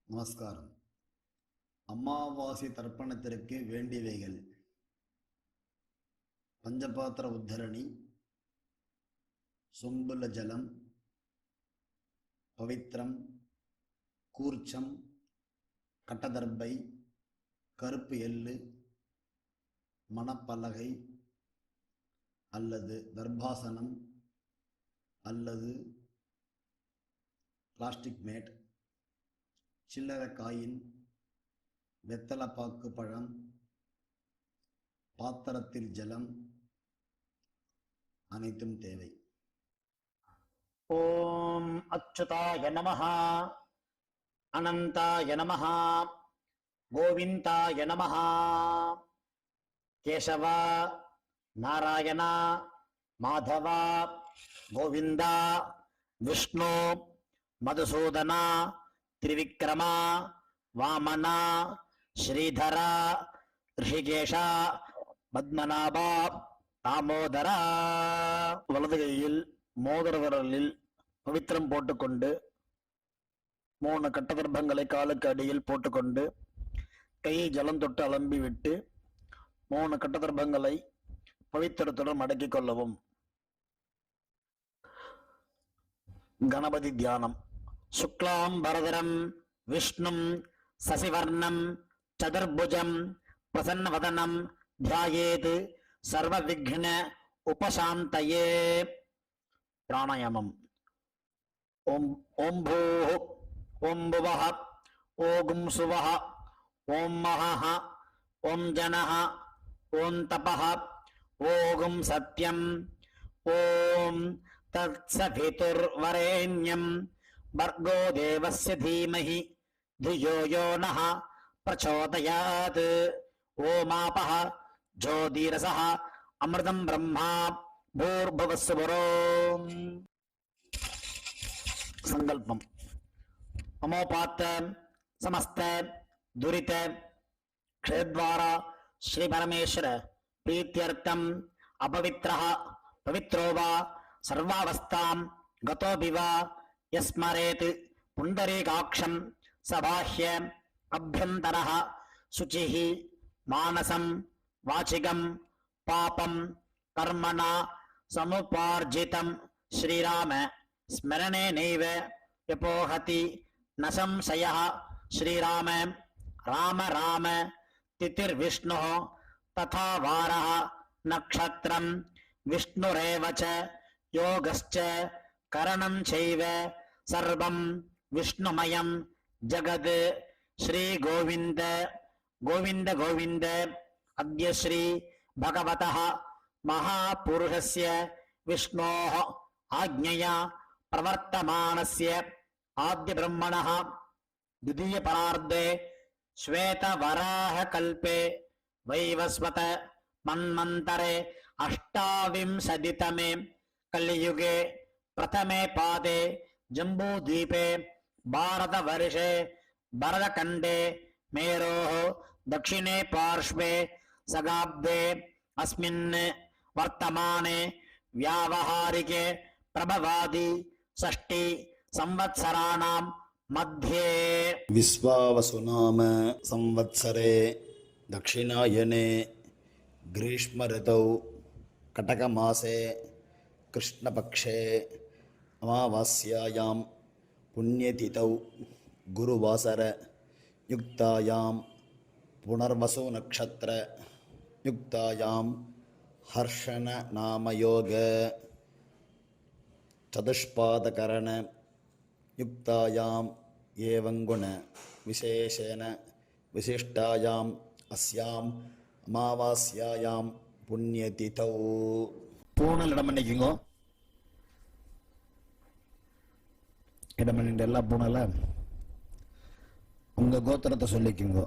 நமஸ்காரம். அமாவாசை தர்ப்பணத்திற்கு வேண்டியவைகள்: பஞ்சபாத்திர உத்தரணி, சொம்புல ஜலம், பவித்ரம், கூர்ச்சம், கட்டதர்பை, கருப்பு எள்ளு, மணப்பலகை அல்லது தர்பாசனம் அல்லது பிளாஸ்டிக் மேட், சில்லறை காயின், வெத்தலைப்பாக்கு பழம், பாத்திரத்தில் ஜலம் அனைத்தும் தேவை. ஓம் அச்சுதாய நமஹ, அனந்தாய நமஹ, கோவிந்தாய நமஹ. கேசவ, நாராயண, மாதவ, கோவிந்த, விஷ்ணு, மதுசூதன, திரிவிக்ரம, வாமன, ஸ்ரீதர, ரிஷிகேஷ, பத்மநாப, தாமோதர. வலது கையில் மோதிர விரலில் பவித்திரம் போட்டுக்கொண்டு 3 கட்டதர்பங்களை காலுக்கு அடியில் போட்டுக்கொண்டு கையை ஜலம் தொட்டு அலம்பி விட்டு 3 கட்டதர்பங்களை பவித்திரத்துடன் மடக்கிக் கொள்ளவும். கணபதி தியானம். சுக்லாம் பரதரம் விஷ்ணும் சசிவர்ணம் சதுர்புஜம் பிரசன்னவதனம் தியாயேத் சர்வ விக்ன உபசாந்தயே. பிராணாயாமம். ஓம் ஓம் பூஹ், ஓம் புவஹ, ஓம் சுவஹ, ஓம் மஹஹ, ஓம் ஜனஹ, ஓம் தபஹ, ஓம் சத்யம், ஓம் தத்சவிதுர்வரேண்யம் பர்கோ தேவஸ்ய தீமஹி धियो यो नः प्रचोदयात्. ओमापः ज्योतिरसः अमृतं ब्रह्मा भूर्भुवस्सुवरो. संकल्पम. अमोपात समस्त दुरित क्षेद्वारा श्री परमेश्वर प्रीत्यर्थम अपवित्रः पवित्रो वा सर्वावस्थां गतोऽपि वा यस्मरेत् पुण्डरीकाक्षं सबाह्य अभ्यन्तरः शुचिः मानसं वाचिकं पापं कर्मणा समुपार्जितं श्रीराम स्मरणेनैव व्यपोहति न संशयः. श्रीराम राम राम तिथिर्विष्णुः तथा वारः नक्षत्रं विष्णुरेव च योगश्च करणं चैव सर्वं विष्णुमयं जगत्. श्री गोविंद गोविंद गोविंद. अद्य श्री भगवतः महापुरुषस्य विष्णोः आज्ञया प्रवर्तमानस्य आद्य ब्रह्मणः द्वितीय परार्धे श्वेतवराहकल्पे वैवस्वत मन्वन्तरे अष्टाविंशतितमे कलियुगे प्रथमे पादे जम्बूद्वीपे भारतवर्षे भरतखण्डे मेरोः दक्षिणे पार्श्वे सगाब्दे अस्मिन् वर्तमाने व्यावहारिके प्रभवादि षष्टि संवत्सराणां मध्ये विश्वावसुनाम संवत्सरे दक्षिणायने ग्रीष्म ऋतौ कटकमासे कृष्णपक्षे अमावास्यायां पुण्यतिथौ गुरुवासर युक्तायां पुनर्वसु नक्षत्र युक्तायां हर्षण नामयोग चतुष्पादकरण युक्तायाम् एवं गुण विशेषेण विशिष्टायाम् अस्याम् अमावास्यायां पुण्यतिथौ. பூனல் இடம் பண்ணிக்குங்கோ. இடம் பண்ணிட்டு எல்லா பூனல உங்க கோத்திரத்தை சொல்லிக்குங்கோ.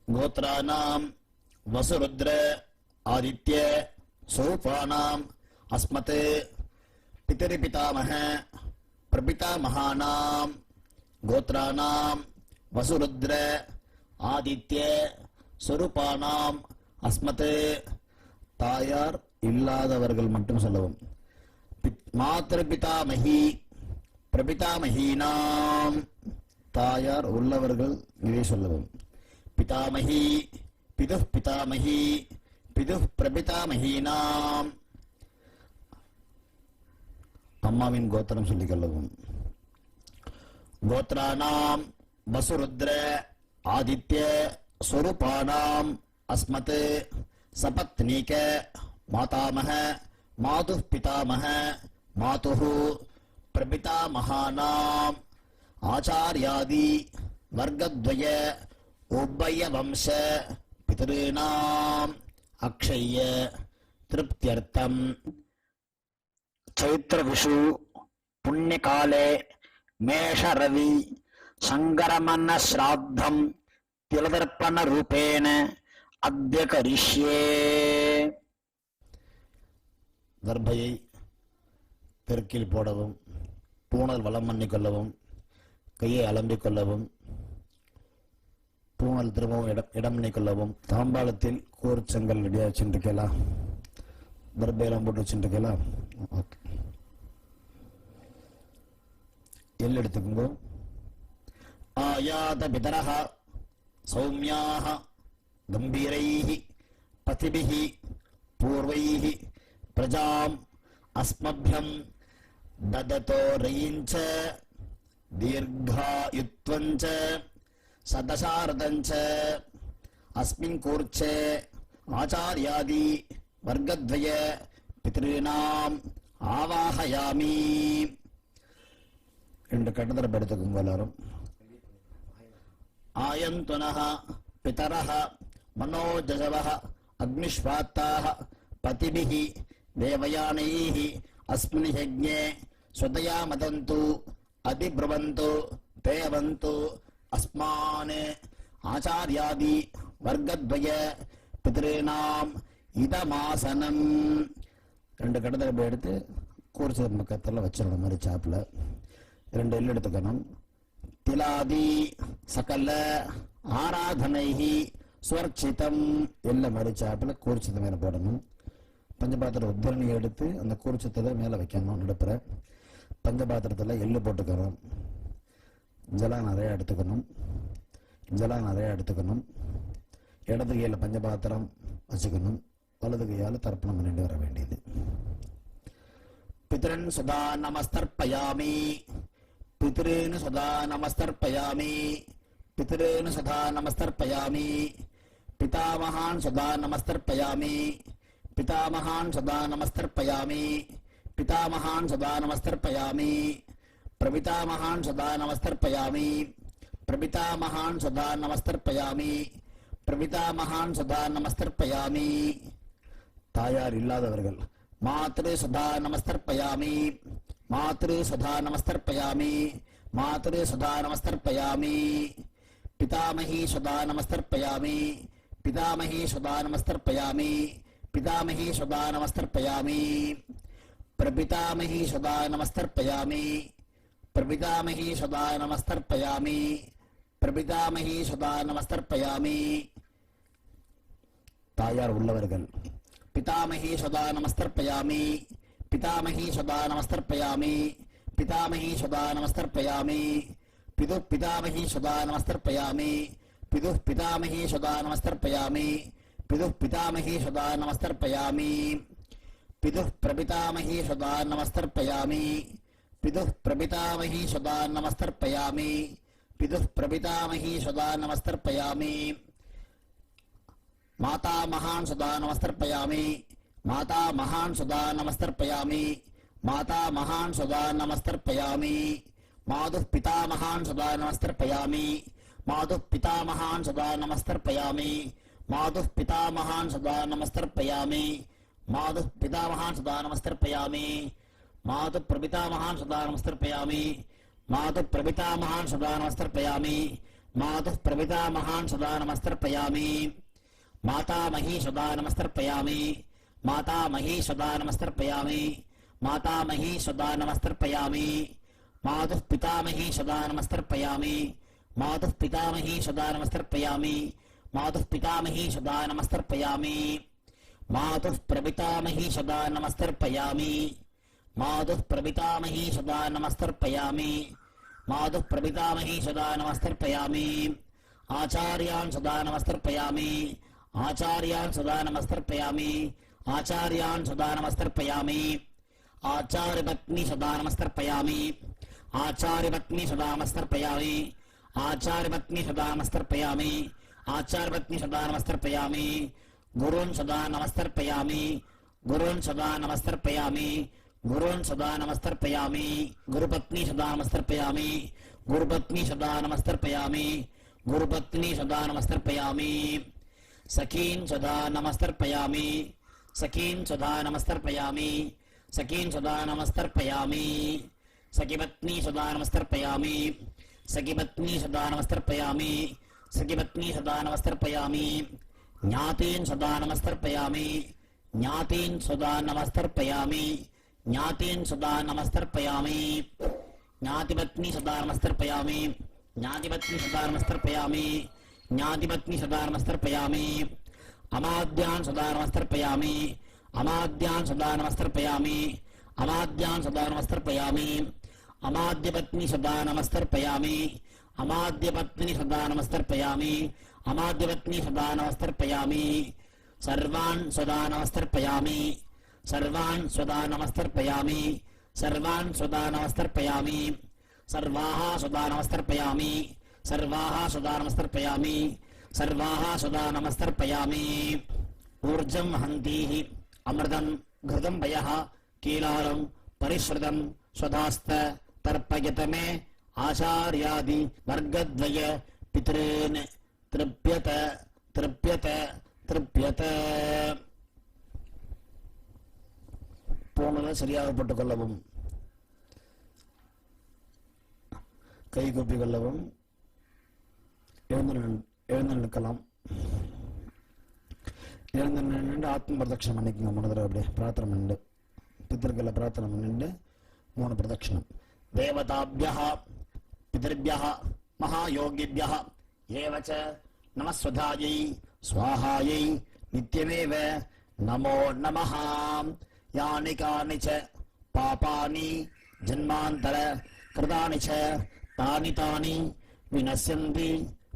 கோத்ரானாம் வசுருத்ர ஆதித்ய சோபானாம் அஸ்மத் பிதரிபிதாமஹ பிரபிதாமஹானாம். கோத்ரானாம் வசுருத்ர ஆதித்ய சொரூபானாம் அஸ்மத். தாயார் இல்லாதவர்கள் மட்டும் சொல்லவும். மாத்ருபிதாமஹி பிரபிதாமஹீனாம் தாயார் உள்ளவர்கள் இதை சொல்லவும். பிதாமகி பிதுः பிதாமகி பிதுः பிரபிதாமகீனாம். அம்மாவின் கோத்திரம் சொல்லிக் கொள்ளவும். கோத்ராணாம் வசுருத்ர ஆதித்ய ஸ்வரூபாணாம் அஸ்மத் சபத்னீக மாதாமஹ மாதுः பிதாமஹ மாதுः பிரபிதாமகானாம் ஆச்சார்யாதி வர்க்கத்வய உபய வம்ச பிதॄணாம் அக்ஷய திருப்தியர்த்தம் चैत्र विषु पुण्यकाले मेषरवि संगरमन श्राद्धं तिलदर्पण रूपेण अद्य करिष्ये. தர்பையை தெற்கில் போடவும், பூணல் வலம் பண்ணிக்கொள்ளவும், கையை அலம்பிக் கொள்ளவும், பூணல் திரும்பவும் இடம் பண்ணிக்கொள்ளவும். தாம்பாளத்தில் கூர்ச்சங்கள் ரெடியாக வச்சுருக்கலாம், தர்பையெல்லாம் போட்டு வச்சுருக்கலாம். ஓகே, எல் எடுத்துக்கோங்க. ஆயாத பிதரஹ சௌமியாஹ கம்பீரைஹி பதிபிஹி பூர்வைஹி பிரஜாம் அஸ்மப்யம் தததோ ரயிஞ்ச தீர்காயுத்வஞ்ச சதசாரதஞ்ச அஸ்மின் கூர்ச்சே ஆச்சார்யாதி வர்க்கத்வய பித்ருணாம் ஆவாஹயாமி. 2 கட்டத்தில் எடுத்துக்கோங்க எல்லாரும். ஆயந்துனஹ பிதரஹ மனோஜசவஹ அக்னிஷ்வாத்தாஹ பதிபிஹி தேவயானைஹி அஸ்மின் யஜ்ஞே ஸ்வதயா மதந்து அதிப்ருவந்து தேவந்து அஸ்மான் ஆச்சார்யாதி வர்க்கத்வய பித்ருணாம் இதமாசனம். 2 கட்டத்தில் எடுத்து கூர்ச்ச பக்கத்தில் வச்சிடணும். மாதிரி சாப்பில் 2 எல் எடுத்துக்கணும். திலாதி சகல ஆராதனைஹி ஸ்வர்ச்சிதம். எல்லாம் மாதிரி சாப்பில் கூர்ச்சத்தை மேலே போடணும். பஞ்சபாத்திர உத்தரணியை எடுத்து அந்த கூர்ச்சத்தில் மேலே வைக்கணும். நடுப்புற பஞ்சபாத்திரத்தில் எள்ளு போட்டுக்கணும். ஜலம் நிறையா எடுத்துக்கணும். இடது கையில் பஞ்சபாத்திரம் வச்சுக்கணும். வலது கையால் தர்ப்பணம் பண்ணிட்டு வர வேண்டியது. பித்ரன் சுதா நமஸ்தர்ப்பயாமி பித்ரேனு சுதா நமஸ்தர்ப்பயாமி பித்ரேனு சுதா நமஸ்தர்ப்பயாமி பிதாமகான் சுதா நமஸ்தர்ப்பயாமி பிதாமகான் சுதா நமஸ்தர்ப்பயாமி பிதாமகான் சுதா நமஸ்தர்ப்பயாமி பிரபிதாமகான் சுதா நமஸ்தர்ப்பயாமி பிரபிதாமகான் சுதா நமஸ்தர்ப்பயாமி பிரபிதாமகான் சுதா நமஸ்தர்ப்பயாமி. தாயார் இல்லாதவர்கள் மாத்ரு சுதா நமஸ்தர்ப்பயாமி மாத்ரு சுதா நமஸ்தர்ப்பயாமி மாத்ரு சுதா நமஸ்தர்ப்பயாமி பிதாமகி சுதா நமஸ்தர்ப்பயாமி பிதாமகி சுதா நமஸ்தர்ப்பயாமி பிதாமகி சுதா நமஸ்தர்ப்பயாமி பிரபிதாமகி சுதா நமஸ்தர்ப்பயாமி பிரபிதாமகி சுதா நமஸ்தர்ப்பயாமி பிரபிதாமகி சுதா நமஸ்தர்ப்பயாமி. தாயார் உள்ளவர்கள் பிதாமகி சுதா நமஸ்தர்ப்பயாமி பிதாமகி சுதா நமஸ்தர்ப்பயாமி பிதாமகி சுதா நமஸ்தர்ப்பயாமி பிது பிதாமகி சுதா நமஸ்தர்ப்பயாமி பிது பிதாமகி சுதா நமஸ்தர்ப்பயாமி பிது பிதாமகி சுதா நமஸ்தர்ப்பயாமி பிது பிரபிதாமகி சுதா நமஸ்தர்ப்பயாமி பிது பிரபிதாமகி சுதா நமஸ்தர்ப்பயாமி பிது பிரபிதாமகி சுதா நமஸ்தர்ப்பயாமி. மாதா மகான் சுதா நமஸ்தர்ப்பயாமி மாதா மகான் சுதா நமஸ்தர்ப்பயாமி மாதா மகான் சுதா நமஸ்தர்ப்பயாமி மாதுः பிதாமகான் சுதா நமஸ்தர்ப்பயாமி மாதுः பிதாமகான் சுதா நமஸ்தர்ப்பயாமி மாதுः பிதாமகான் சுதா நமஸ்தர்ப்பயாமி மாதுः பிதாமகான் சுதா நமஸ்தர்ப்பயாமி மாதுः பிரபிதாமகான் சுதா நமஸ்தர்ப்பயாமி மாதுः பிரபிதாமகான் சுதா நமஸ்தர்ப்பயாமி மாதுः பிரபிதாமகான் சுதா நமஸ்தர்ப்பயாமி மாதாமகி சுதா நமஸ்தர்ப்பயாமி மாதாமகி சுதா நமஸ்தர்ப்பயாமி மாதாமகி சுதா நமஸ்தர்ப்பயாமி மாதுः பிதாமகி சுதா நமஸ்தர்ப்பயாமி மாதுः பிதாமகி சுதா நமஸ்தர்ப்பயாமி மாதுः பிதாமகி சுதா நமஸ்தர்ப்பயாமி மாதுः பிரபிதாமகி சுதா நமஸ்தர்ப்பயாமி மாதுः பிரபிதாமகி சுதா நமஸ்தர்ப்பயாமி मातुः प्रपितामही सदा नमस्तर्पयामि आचार्यान् सदा नमस्तर्पयामि आचार्यान् सदा नमस्तर्पयामि आचार्यान् सदा नमस्तर्पयामि आचार्यपत्नी सदा नमस्तर्पयामि आचार्यपत्नी सदा नमस्तर्पयामि आचार्यपत्नी सदा नमस्तर्पयामि आचार्यपत्नी सदा नमस्तर्पयामि गुरून् सदा नमस्तर्पयामि गुरून् सदा नमस्तर्पयामि गुरून् सदा नमस्तर्पयामि गुरुपत्नी सदा नमस्तर्पयामि गुरुपत्नी सदा नमस्तर्पयामि गुरुपत्नी सदा नमस्तर्पयामि सखीन् सदा नमस्तर्पयामि सखीन् सदा नमस्तर्पयामि सखीन् सदा नमस्तर्पयामि सखीपत्नी सदा नमस्तर्पयामि सखीपत्नी सदा नमस्तर्पयामि सखीपत्नी सदा नमस्तर्पयामि ज्ञातीन् सदा नमस्तर्पयामि ज्ञातीन् सदा नमस्तर्पयामि ज्ञातीन् सदा नमस्तर्पयामि ज्ञातिपत्नी सदा नमस्तर्पयामि ज्ञातिपत्नी सदा नमस्तर्पयामि ज्ञातिपत्नी सदा नमस्तर्पयामि अमाद्यान् सदा नमस्तर्पयामि अमाद्यान् सदा नमस्तर्पयामि अमाद्यान् सदा नमस्तर्पयामि अमाद्यपत्नी सदा नमस्तर्पयामि अमाद्यपत्नी सदा नमस्तर्पयामि अमाद्यपत्नी सदा नमस्तर्पयामि सर्वान् सदा नमस्तर्पयामि सर्वान् सदा नमस्तर्पयामि सर्वान् सदा नमस्तर्पयामि सर्वाः सदा नमस्तर्पयामि सर्वाः सदा नमस्तर्पयामि सर्वाः सदा नमस्तर्पयामि ऊर्जं हन्तीः अमृतं घृतं पयः कीलालं परिश्रुतं स्वधास्त तर्पयत मे आचार्यादि वर्गद्वय पितॄन् तृप्यत तृप्यत तृप्यत போனதை சரியாக போட்டுக் கொள்ளவும் கை கூப்பி கொள்ளவும் எழுந்து நிற்கலாம் எழுந்து நின்று ஆத்ம பிரதட்சணம் பண்ணிக்கோங்க 3 தடவை அப்படியே பிரார்த்தனை பண்ணிட்டு பித்திருக்களை பிரார்த்தனை பண்ணிட்டு 3 பிரதட்சணம் தேவதாபியः பிதர்பியः மகாயோகிபியः ஏவச்ச நமஸ்வதாயை ஸ்வாஹாயை நித்யமேவ நமோ நமः யானி கானி ச பாபானி ஜன்மாந்தர கிருதானி ச தானி தானி வினஸ்யந்தி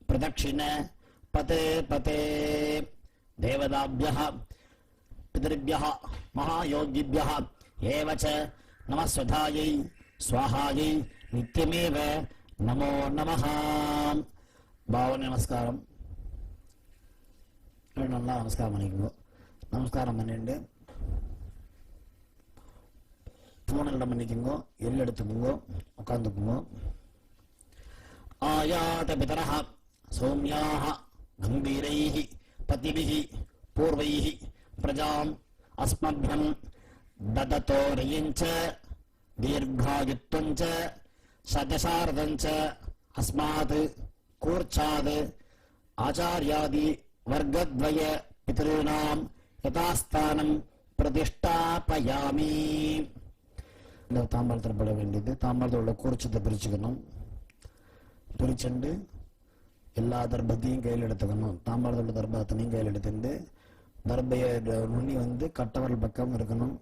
பிரதட்சிண பதே பதே தேவதாபியः பிதர்பியः மகாயோகிபியः ஏவச்ச நமஸ்வதாயை ஸ்வாஹாயை நித்யமேவ நமோ நமः பாவனை நமஸ்காரம் நல்லா நமஸ்காரம் பண்ணிக்கோங்க நமஸ்காரம் பண்ணிட்டு பூனல்டம் பண்ணிக்கோங்க எள் எடுத்துக்கோங்க உட்காந்துக்குங்க ஆயாத பிதரः சௌமியாः கம்பீரைः பதிபிः பூர்வைः பிரஜாம் அஸ்மभ्यं ददतो रयञ्च दीर्घायुत्वञ्च सदशार्धञ्च अस्मात् कूर्चाद् आचार्यादि वर्गद्वय पितॄणां यथास्थानं प्रतिष्ठापयामि இந்த தாம்பாளத்தில் பட வேண்டியது தாம்பாளத்தில் உள்ள கூர்ச்சத்தை பிரிச்சுக்கணும் பிரிச்சுண்டு எல்லா தர்பத்தையும் கையில் எடுத்துக்கணும் தாம்பாளத்தில் உள்ள தர்பத்தையும் கையில் எடுத்துட்டு தர்பைய நுனி கட்டவரல் பக்கம் இருக்கணும்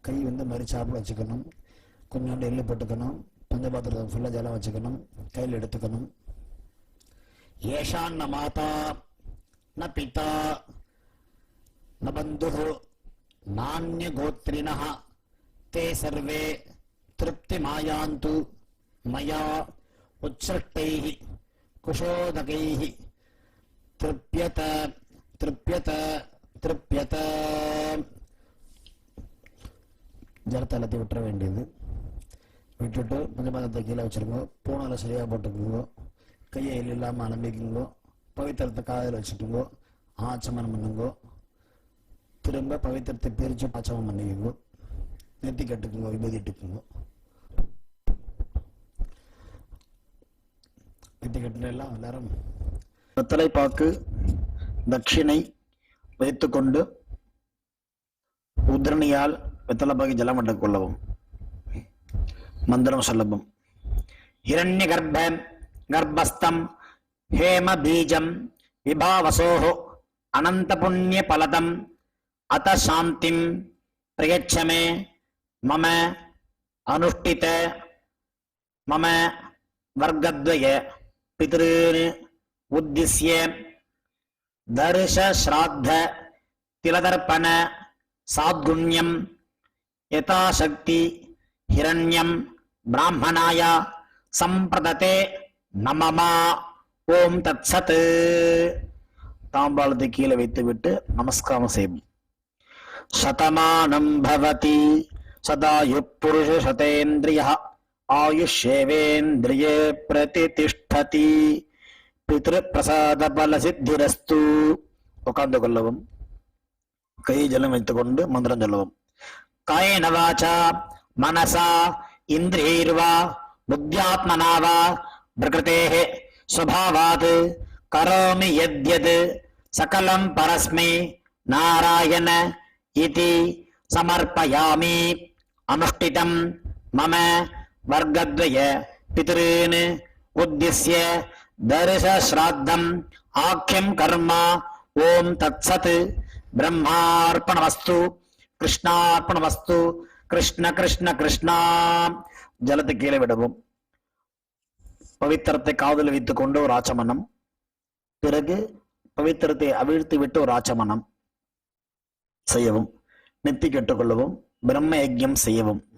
கை மரிச்சாப்பில் வச்சுக்கணும் கொஞ்சோண்டு எள்ளு போட்டுக்கணும் பஞ்சபாத்திரத்தை ஃபுல்லாக ஜலம் வச்சுக்கணும் கையில் எடுத்துக்கணும் ஏஷான் ந மாதா ந பிதா ந பந்து நானிய கோத்ரிணः ते सर्वे तृप्तिमायान्तु मया उच्छ्रष्टैः कुशोदकैः तृप्यत तृप्यत तृप्यत ஜலத்தை எல்லாத்தையும் விட்டுற வேண்டியது விட்டுட்டு பஞ்சபாதத்தை கீழே வச்சுருங்க பூனால சரியாக போட்டுக்குங்க கையை இல்லாமல் அலம்பிக்குங்க பவித்திரத்தை காதில் வச்சுட்டுங்கோ ஆச்சமனம் பண்ணுங்கோ திரும்ப பவித்திரத்தை பிரித்து ஆச்சமம் பண்ணிக்குங்க நெத்தி கட்டுக்குங்க விபதி இட்டுக்குங்க நெத்தி கட்டுல எல்லாம் எல்லாரும் வெத்தலைப்பாக்கு தட்சிணை வைத்துக்கொண்டு உத்ரணியால் வெத்தலைப்பாக்கி ஜலம் அடக் கொள்ளவும் மந்திரம் சொல்லவும் இரண்ய கர்ப்பஸ்தம் ஹேம பீஜம் விபாவசோஹ அனந்த புண்ணிய பலதம் அத சாந்திம் பிரயச்சமே மம அனுஷ்டித மம வர்க்கத்வய பித்ருன் உத்திஸ்ய தர்ஷ ஸ்ராத்த திலதர்ப்பண சாத்குண்யம் யதாசக்தி ஹிரண்யம் பிராமணாய சம்பிரததே நமமா. ஓம் தத்சத். தாம்பாளத்தை கீழே வைத்துவிட்டு நமஸ்காரம் செய்யும். சதமானம் பவதி சதாயு புருஷ சதேந்திரிய ஆயுஷ்யேவேந்திரியே பிரதிதிஷ்டதி. பித்ரு பிரசாத பல சித்திரஸ்து. உட்கார்ந்து கொள்ளவும். கை ஜலம் வைத்துக் கொண்டு மந்திரம் சொல்லவும். காயேன வாசா மனசா இந்திரியைர்வா புத்தியாத்மனா வா பிரகிருதேஹ ஸ்வபாவாத் கரோமி யத்யத் சகலம் பரஸ்மை நாராயண இதி சமர்ப்பயாமி. அனுஷ்டிதம் மம வர்க்கத்வய பித்ருன் உத்திஸ்ய தர்ஷ ஸ்ராத்தம் ஆக்யம் கர்மா. ஓம் தத்சத். பிரம்மார்ப்பணமஸ்து. கிருஷ்ணார்ப்பணமஸ்து. கிருஷ்ண கிருஷ்ண கிருஷ்ணா. ஜலத்தை கீழே விடவும். பவித்திரத்தை காதல் வைத்துக் கொண்டு ஒரு ஆச்சமனம். பிறகு பவித்திரத்தை அவிழ்த்து விட்டு ஒரு ஆச்சமனம் செய்யவும். நெத்தி கெட்டுக்கொள்ளவும். பிரம்ம யஜ்யம் செய்யவும்.